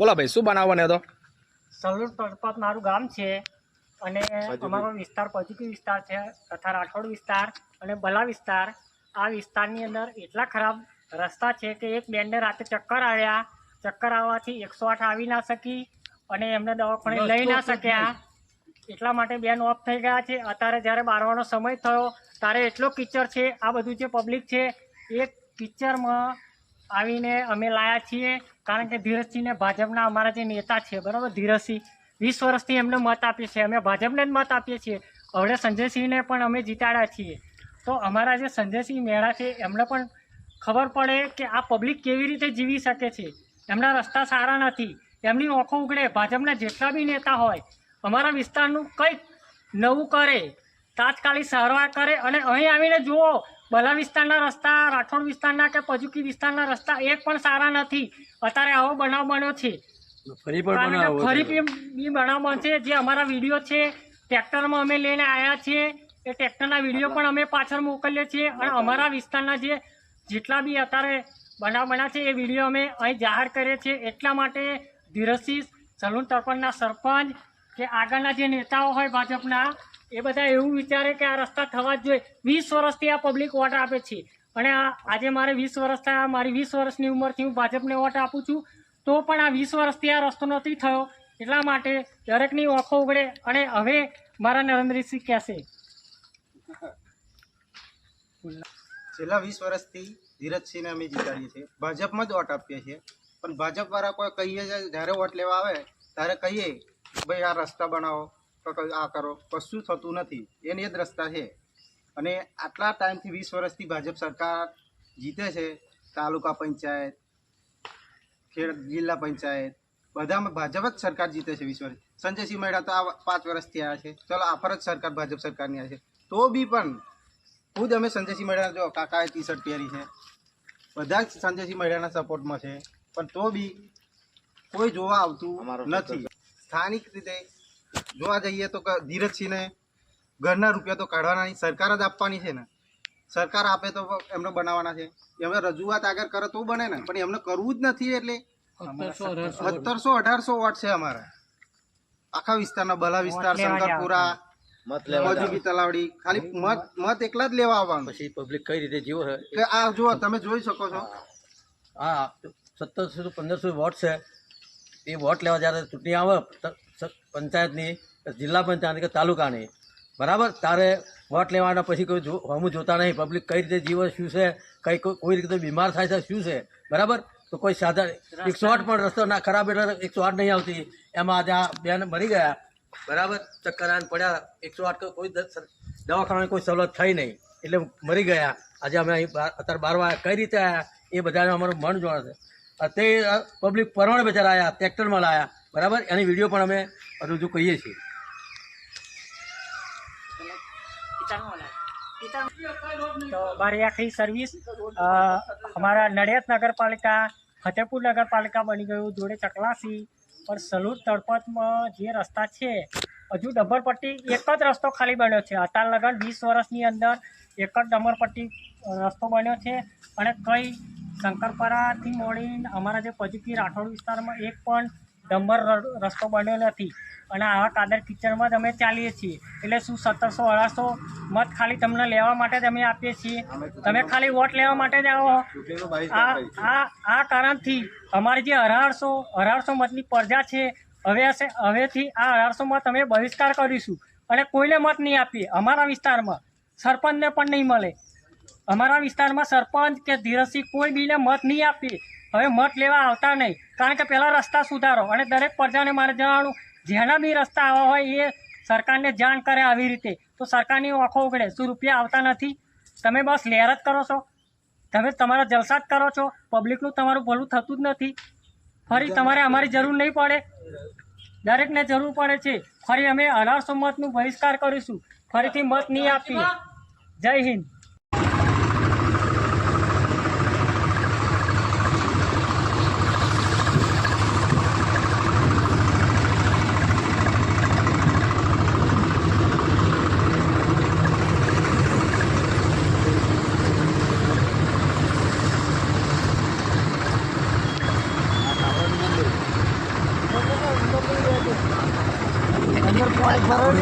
બોલો ભાઈ, શું બનાવવાનો હતો? સલુર તળપત મારું ગામ છે અને અમારો વિસ્તાર પજુકી વિસ્તાર છે તથા રાઠોડ વિસ્તાર અને બલા વિસ્તાર. આ વિસ્તારની અંદર એટલા ખરાબ રસ્તા છે કે એક બેનને રાતે ચક્કર આવ્યા. ચક્કર આવવાથી 108 આવી ના શકી અને એમને દવાખાને લઈ ના શક્યા. એટલા માટે બેન ઓફ થઈ ગયા છે. અત્યારે જ્યારે બારવાનો સમય થયો ત્યારે એટલો કિચડ છે. આ બધું જે પબ્લિક છે એ કિચડમાં આવીને અમે લાયા છીએ. કારણ કે ધીરજસિંહને ભાજપના અમારા જે નેતા છે બરાબર, ધીરજસિંહ 20 વર્ષથી એમને મત આપીએ છીએ. અમે ભાજપને જ મત આપીએ છીએ. હવે સંજયસિંહને પણ અમે જીતાડ્યા છીએ. તો અમારા જે સંજયસિંહ મેળા છે એમને પણ ખબર પડે કે આ પબ્લિક કેવી રીતે જીવી શકે છે. એમના રસ્તા સારા નથી. એમની ઓખો ઉગડે. ભાજપના જેટલા બી નેતા હોય અમારા વિસ્તારનું કંઈક નવું કરે, તાત્કાલિક સારવાર કરે. અને અહીં આવીને જુઓ, બલા વિસ્તારના રસ્તા, રાઠોડ વિસ્તારના કે પજુકી વિસ્તારના રસ્તા એક પણ સારા નથી. અત્યારે આવો બનાવ બન્યો છે. ફરી બી બનાવ બનશે. જે અમારા વિડીયો છે ટ્રેક્ટરમાં અમે લઈને આવ્યા છીએ, એ ટ્રેક્ટરના વિડીયો પણ અમે પાછળ મોકલીએ છીએ. અને અમારા વિસ્તારના જેટલા બી અત્યારે બનાવ બન્યા છે એ વિડીયો અમે અહીં જાહેર કરીએ છીએ. એટલા માટે ધીરજસિંહ, સલુણ તળપતના સરપંચ કે આગળના જે નેતાઓ હોય ભાજપના, એ બધા એવું વિચારે કે આ રસ્તા થવા જ જોઈએ. 20 વર્ષથી આ પબ્લિક વોટ આપે છે અને આજે મારે 20 વર્ષ થયા. મારી 20 વર્ષની ઉંમરથી હું ભાજપને વોટ આપું છું, તો પણ આ 20 વર્ષથી આ રસ્તો નથી થયો. એટલા માટે દરેકની ઓખો ઉગડે. અને હવે મારા નરેન્દ્રસિંહ કહેશે. છેલ્લા 20 વર્ષથી ધીરજસિંહને અમે જીતાડીએ છીએ. ભાજપમાં જ વોટ આપીએ છીએ. પણ ભાજપવાળા કોઈ કહીએ છે, જ્યારે વોટ લેવા આવે ત્યારે કહીએ ભાઈ આ રસ્તા બનાવો, તો આ કરો, કશું થતું નથી. એની જ રસ્તા છે. અને આટલા ટાઈમથી 20 વર્ષથી ભાજપ સરકાર જીતે છે. તાલુકા પંચાયત, જિલ્લા પંચાયત, બધામાં ભાજપ જ સરકાર જીતે છે 20 વર્ષ. સંજયસિંહ મેળા તો આ 5 વર્ષથી આવ્યા છે. ચલો આ ફરજ સરકાર ભાજપ સરકારની આવે છે. તો બી પણ ખુદ અમે સંજયસિંહ મેળાના, જો કાકાએ ટી શર્ટ પહેરી છે, બધા જ સંજયસિંહ મેળાના સપોર્ટમાં છે. પણ તો બી કોઈ જોવા આવતું નથી. સ્થાનિક રીતે જોવા જઈએ તો ધીરજસિંહને ઘરના રૂપિયા તો કાઢવાના નહીં, સરકાર જ આપવાની છે ને. સરકાર આપે તો એમને બનાવવાના છે. એમને રજૂઆત આગળ કરે તો બને ને, પણ એમને કરવું જ નથી. એટલે 1700-1800 વોટ છે અમારા આખા વિસ્તારના. બલા વિસ્તાર, શંકરપુરા, મજુકી, તલાવડી. ખાલી મત એકલા જ લેવા આવવાનું. પછી પબ્લિક કઈ રીતે જીવો છે કે આ જુઓ, તમે જોઈ શકો છો. હા, 1700-1500 વોટ છે. એ વોટ લેવા જ્યારે ચૂંટણી આવે પંચાયતની, જિલ્લા પંચાયતની કે તાલુકાની, બરાબર, ત્યારે વોટ લેવાના પછી કોઈ હમું જોતા નહીં. પબ્લિક કઈ રીતે જીવે, શું છે, કોઈ રીતે બીમાર થાય છે, શું છે, બરાબર. તો કોઈ સાધન 108 પણ રસ્તો ના ખરાબ એટલે 108 નહીં આવતી. એમાં આજે આ બેન મરી ગયા, બરાબર, ચક્કર આને પડ્યા. 108 કોઈ દવાખાનાની કોઈ સવલત થઈ નહીં એટલે મરી ગયા. આજે અમે અહીં અત્યારે 12 વાગ્યા કઈ રીતે આવ્યા એ બધાને અમારું મન જોડે છે. તે પબ્લિક પરવણે બચારા આવ્યા, ટ્રેક્ટરમાં લાયા, બરાબર. એની વિડીયો પણ અમે રજૂ કહીએ છીએ. તો મારી આખી સર્વિસ અમારા નડિયાદ નગરપાલિકા, ફતેપુર નગરપાલિકા બની ગયું, જોડે ચકલાસી. પણ સલુર તળપતમાં જે રસ્તા છે હજુ ડમરપટ્ટી એક જ રસ્તો ખાલી બન્યો છે. અત્યાર લગન 20 વર્ષની અંદર એક જ ડમરપટ્ટી રસ્તો બન્યો છે. અને કંઈ શંકરપરાથી મોડીને અમારા જે પજુકી રાઠોડ વિસ્તારમાં એક પણ ડમર રસ્તો બન્યો નથી. અને આવા કાદર કિચડમાં જ અમે ચાલીએ છીએ. એટલે શું 1700-1800 મત ખાલી તમને લેવા માટે જ અમે આપીએ છીએ. તમે ખાલી વોટ લેવા માટે જ આવો. આ કારણથી અમારી જે 1800 મતની પ્રજા છે, હવેથી આ 1800 મત અમે બહિષ્કાર કરીશું અને કોઈને મત નહીં આપીએ. અમારા વિસ્તારમાં સરપંચને પણ નહીં મળે. અમારા વિસ્તારમાં સરપંચ કે ધીરજસિંહ કોઈ બીને મત નહીં આપીએ. હવે મત લેવા આવતા નહીં. કારણ કે પહેલાં રસ્તા સુધારો. અને દરેક પ્રજાને મારે જણાવવાનું, જેના બી રસ્તા આવા હોય એ સરકારને જાણ કરે આવી રીતે, તો સરકારની આંખો ઉગડે. શું રૂપિયા આવતા નથી? તમે બસ લહેર જ કરો છો. તમે તમારા જલસા જ કરો છો. પબ્લિકનું તમારું ભલું થતું જ નથી. ફરી તમારે અમારી જરૂર નહીં પડે? દરેકને જરૂર પડે છે. ફરી અમે 1800 મતનું બહિષ્કાર કરીશું. ફરીથી મત નહીં આપીએ. જય હિન્દ. બરાબર